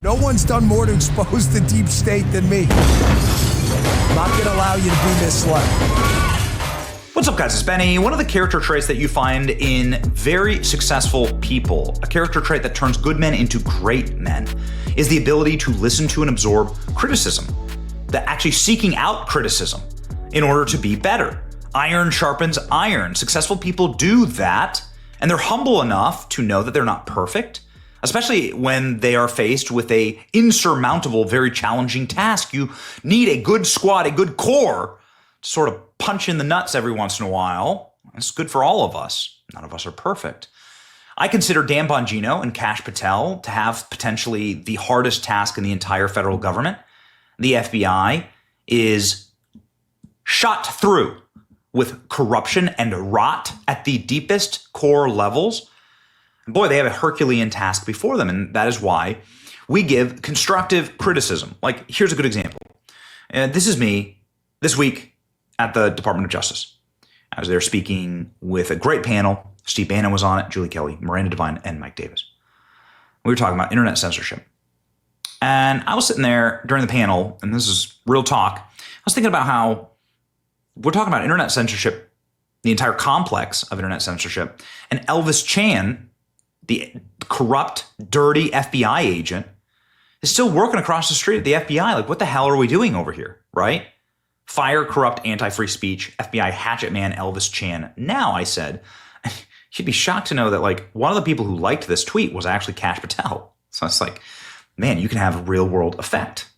No one's done more to expose the deep state than me. I'm not going to allow you to be misled. What's up, guys? It's Benny. One of the character traits that you find in very successful people, a character trait that turns good men into great men, is the ability to listen to and absorb criticism. That actually seeking out criticism in order to be better. Iron sharpens iron. Successful people do that, and they're humble enough to know that they're not perfect, especially when they are faced with a insurmountable, very challenging task. You need a good squad, a good core to sort of punch in the nuts every once in a while. It's good for all of us. None of us are perfect. I consider Dan Bongino and Kash Patel to have potentially the hardest task in the entire federal government. The FBI is shot through with corruption and rot at the deepest core levels. And boy, they have a Herculean task before them, and that is why we give constructive criticism. Like, here's a good example. This is me this week at the Department of Justice. I was there speaking with a great panel. Steve Bannon was on it, Julie Kelly, Miranda Devine, and Mike Davis. We were talking about internet censorship. And I was sitting there during the panel, and this is real talk. I was thinking about how we're talking about internet censorship, the entire complex of internet censorship, and Elvis Chan, the corrupt, dirty FBI agent, is still working across the street at the FBI. Like, what the hell are we doing over here, right? Fire corrupt anti-free speech, FBI hatchet man Elvis Chan. Now, I said, you'd be shocked to know that, like, one of the people who liked this tweet was actually Kash Patel. So it's like, man, you can have a real world effect.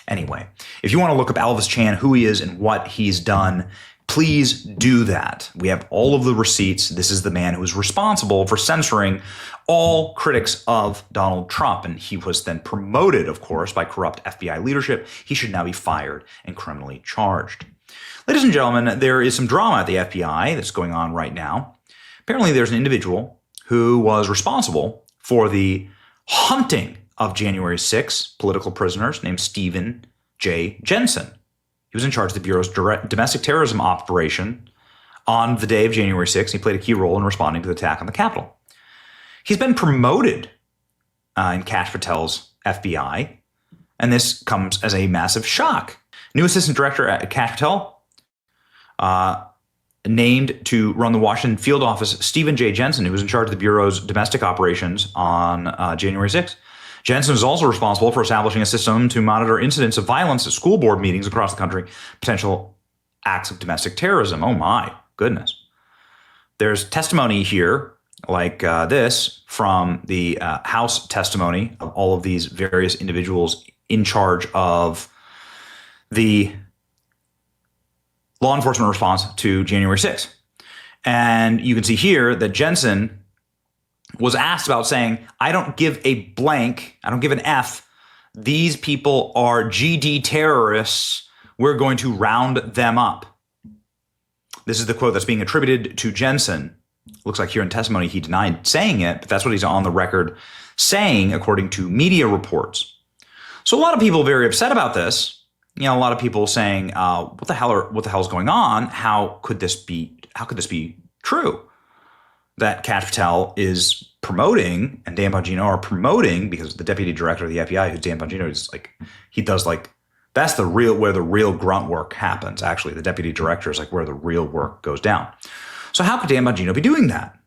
Anyway, if you want to look up Elvis Chan, who he is and what he's done, please do that. We have all of the receipts. This is the man who is responsible for censoring all critics of Donald Trump. And he was then promoted, of course, by corrupt FBI leadership. He should now be fired and criminally charged. Ladies and gentlemen, there is some drama at the FBI that's going on right now. Apparently, there's an individual who was responsible for the hunting of January 6 political prisoners named Stephen J. Jensen. He was in charge of the Bureau's domestic terrorism operation on the day of January 6th. He played a key role in responding to the attack on the Capitol. He's been promoted in Kash Patel's FBI, and this comes as a massive shock. New assistant director at Kash Patel, named to run the Washington field office, Stephen J. Jensen, who was in charge of the Bureau's domestic operations on January 6th. Jensen is also responsible for establishing a system to monitor incidents of violence at school board meetings across the country, potential acts of domestic terrorism. Oh my goodness. There's testimony here like this from the House testimony of all of these various individuals in charge of the law enforcement response to January 6th. And you can see here that Jensen was asked about saying, I don't give a blank, I don't give an F. These people are GD terrorists. We're going to round them up. This is the quote that's being attributed to Jensen. Looks like here in testimony he denied saying it, but that's what he's on the record saying, according to media reports. So a lot of people are very upset about this. You know, a lot of people saying, what the hell is going on? How could this be true? That Kash Patel is promoting and Dan Bongino are promoting, because the deputy director of the FBI, who's Dan Bongino, is like, he does like, that's where the real grunt work happens. Actually, the deputy director is like where the real work goes down. So how could Dan Bongino be doing that?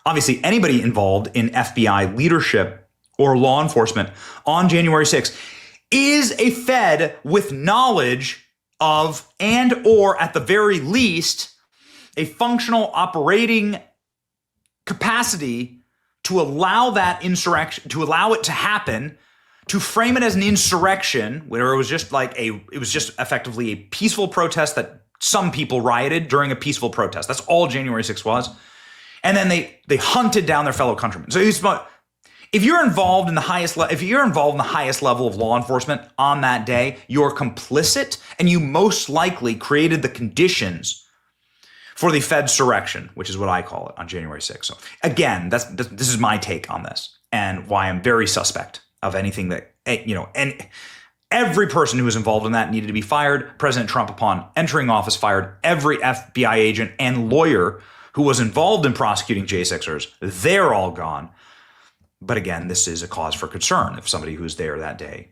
Obviously, anybody involved in FBI leadership or law enforcement on January 6th is a Fed with knowledge of, and or at the very least, a functional operating capacity to allow that insurrection, to allow it to happen, to frame it as an insurrection, where it was just effectively a peaceful protest that some people rioted during a peaceful protest. That's all January 6th was. And then they hunted down their fellow countrymen. So if you're involved in the highest level of law enforcement on that day, you're complicit, and you most likely created the conditions for the Fedsurrection, which is what I call it, on January 6th. So again, this is my take on this, and why I'm very suspect of anything that, and every person who was involved in that needed to be fired. President Trump, upon entering office, fired every FBI agent and lawyer who was involved in prosecuting J6ers. They're all gone. But again, this is a cause for concern if somebody who's there that day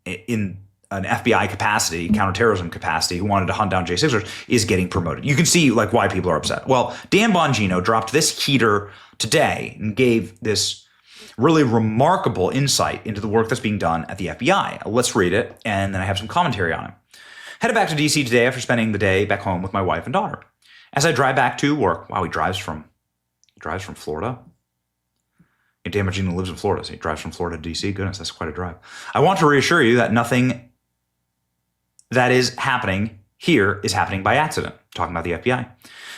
in an FBI capacity, counterterrorism capacity, who wanted to hunt down J6ers is getting promoted. You can see like why people are upset. Well, Dan Bongino dropped this heater today and gave this really remarkable insight into the work that's being done at the FBI. Let's read it, and then I have some commentary on it. Headed back to DC today after spending the day back home with my wife and daughter. As I drive back to work, wow, he drives from Florida. And Dan Bongino lives in Florida, so he drives from Florida to DC. Goodness, that's quite a drive. I want to reassure you that nothing that is happening here is happening by accident. Talking about the FBI.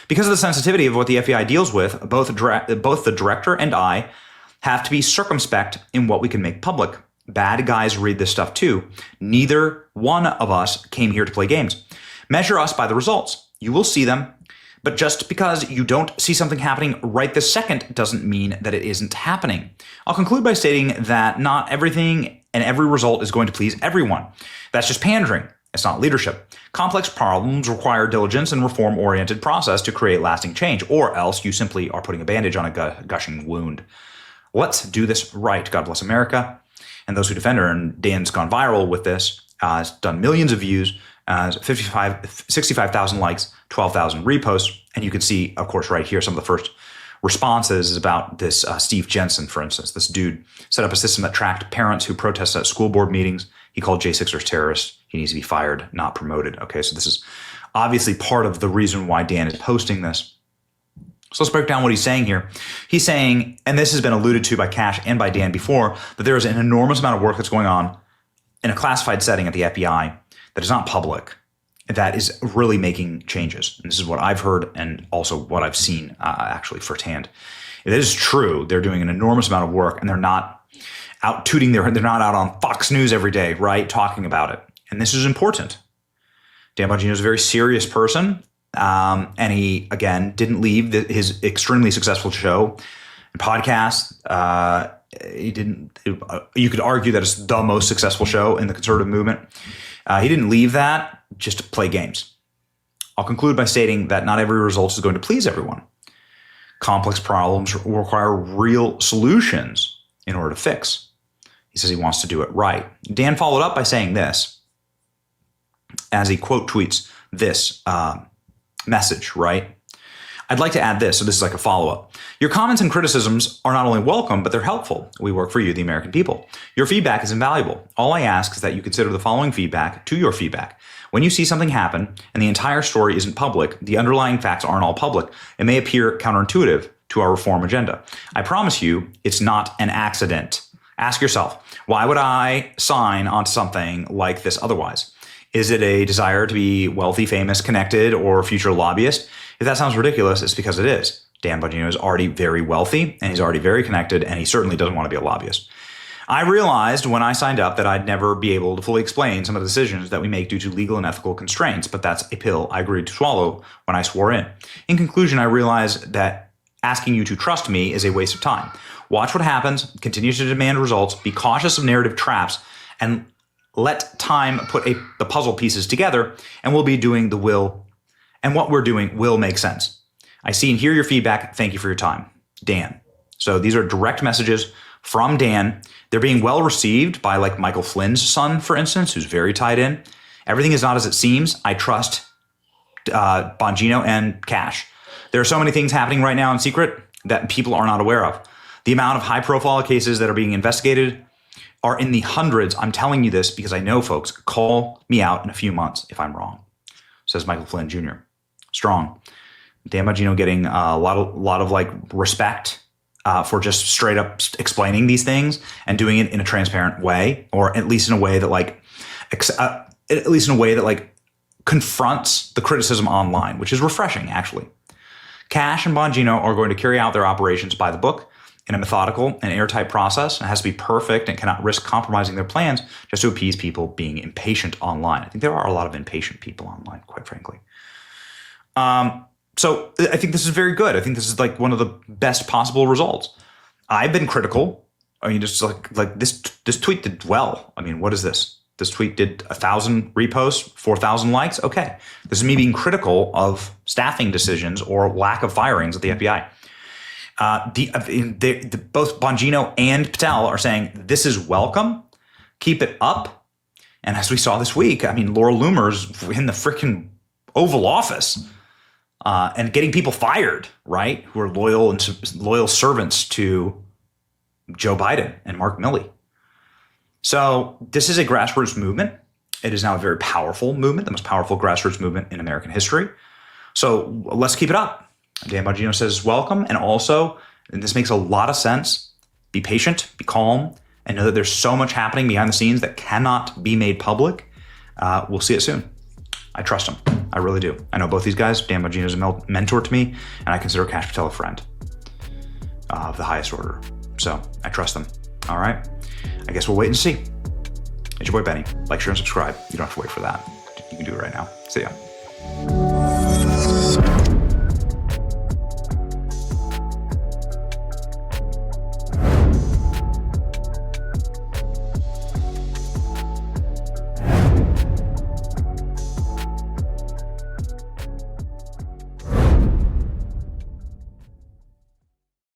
Because of the sensitivity of what the FBI deals with, both the director and I have to be circumspect in what we can make public. Bad guys read this stuff too. Neither one of us came here to play games. Measure us by the results. You will see them, but just because you don't see something happening right this second doesn't mean that it isn't happening. I'll conclude by stating that not everything and every result is going to please everyone. That's just pandering. It's not leadership. Complex problems require diligence and reform-oriented process to create lasting change, or else you simply are putting a bandage on a gushing wound. Let's do this right. God bless America. And those who defend her, and Dan's gone viral with this. It's done millions of views, 65,000 likes, 12,000 reposts. And you can see, of course, right here, some of the first responses is about this Steve Jensen, for instance. This dude set up a system that tracked parents who protested at school board meetings. He called J6ers terrorists. He needs to be fired, not promoted. Okay, so this is obviously part of the reason why Dan is posting this. So let's break down what he's saying here. He's saying, and this has been alluded to by Kash and by Dan before, that there is an enormous amount of work that's going on in a classified setting at the FBI that is not public, that is really making changes. And this is what I've heard and also what I've seen actually firsthand. It is true. They're doing an enormous amount of work, and they're not out tooting they're not out on Fox News every day, right, talking about it. And this is important. Dan Bongino is a very serious person. And he, again, didn't leave his extremely successful show and podcast. You could argue that it's the most successful show in the conservative movement. He didn't leave that just to play games. I'll conclude by stating that not every result is going to please everyone. Complex problems require real solutions in order to fix. He says he wants to do it right. Dan followed up by saying this, as he quote tweets this message, right? I'd like to add this, so this is like a follow-up. Your comments and criticisms are not only welcome, but they're helpful. We work for you, the American people. Your feedback is invaluable. All I ask is that you consider the following feedback to your feedback. When you see something happen and the entire story isn't public, the underlying facts aren't all public, it may appear counterintuitive to our reform agenda. I promise you, it's not an accident. Ask yourself, why would I sign on something like this otherwise? Is it a desire to be wealthy, famous, connected, or a future lobbyist? If that sounds ridiculous, it's because it is. Dan Bongino is already very wealthy, and he's already very connected, and he certainly doesn't want to be a lobbyist. I realized when I signed up that I'd never be able to fully explain some of the decisions that we make due to legal and ethical constraints, but that's a pill I agreed to swallow when I swore in. In conclusion, I realized that asking you to trust me is a waste of time. Watch what happens, continue to demand results, be cautious of narrative traps, and let time put the puzzle pieces together, and we'll be doing the will, and what we're doing will make sense. I see and hear your feedback. Thank you for your time. Dan. So these are direct messages from Dan. They're being well received by like Michael Flynn's son, for instance, who's very tied in. Everything is not as it seems. I trust Bongino and Kash. There are so many things happening right now in secret that people are not aware of. The amount of high-profile cases that are being investigated are in the hundreds. I'm telling you this because I know, folks. Call me out in a few months if I'm wrong, says Michael Flynn Jr. Strong. Dan Bongino getting a lot of like respect for just straight up explaining these things and doing it in a transparent way, or at least in a way that confronts the criticism online, which is refreshing, actually. Kash and Bongino are going to carry out their operations by the book in a methodical and airtight process. It has to be perfect and cannot risk compromising their plans just to appease people being impatient online. I think there are a lot of impatient people online, quite frankly. So I think this is very good. I think this is like one of the best possible results. I've been critical. I mean, just like this tweet did well. I mean, what is this? This tweet did 1,000 reposts, 4,000 likes. Okay. This is me being critical of staffing decisions or lack of firings at the FBI. Both Bongino and Patel are saying this is welcome. Keep it up. And as we saw this week, I mean, Laura Loomer's in the freaking Oval Office and getting people fired, right? Who are loyal servants to Joe Biden and Mark Milley. So this is a grassroots movement. It is now a very powerful movement, the most powerful grassroots movement in American history. So let's keep it up. Dan Bongino says welcome. And also, and this makes a lot of sense, be patient, be calm, and know that there's so much happening behind the scenes that cannot be made public. We'll see it soon. I trust him. I really do. I know both these guys. Dan Bongino is a mentor to me, and I consider Kash Patel a friend of the highest order. So I trust them. All right. I guess we'll wait and see. It's your boy Benny. Like, share, and subscribe. You don't have to wait for that. You can do it right now. See ya.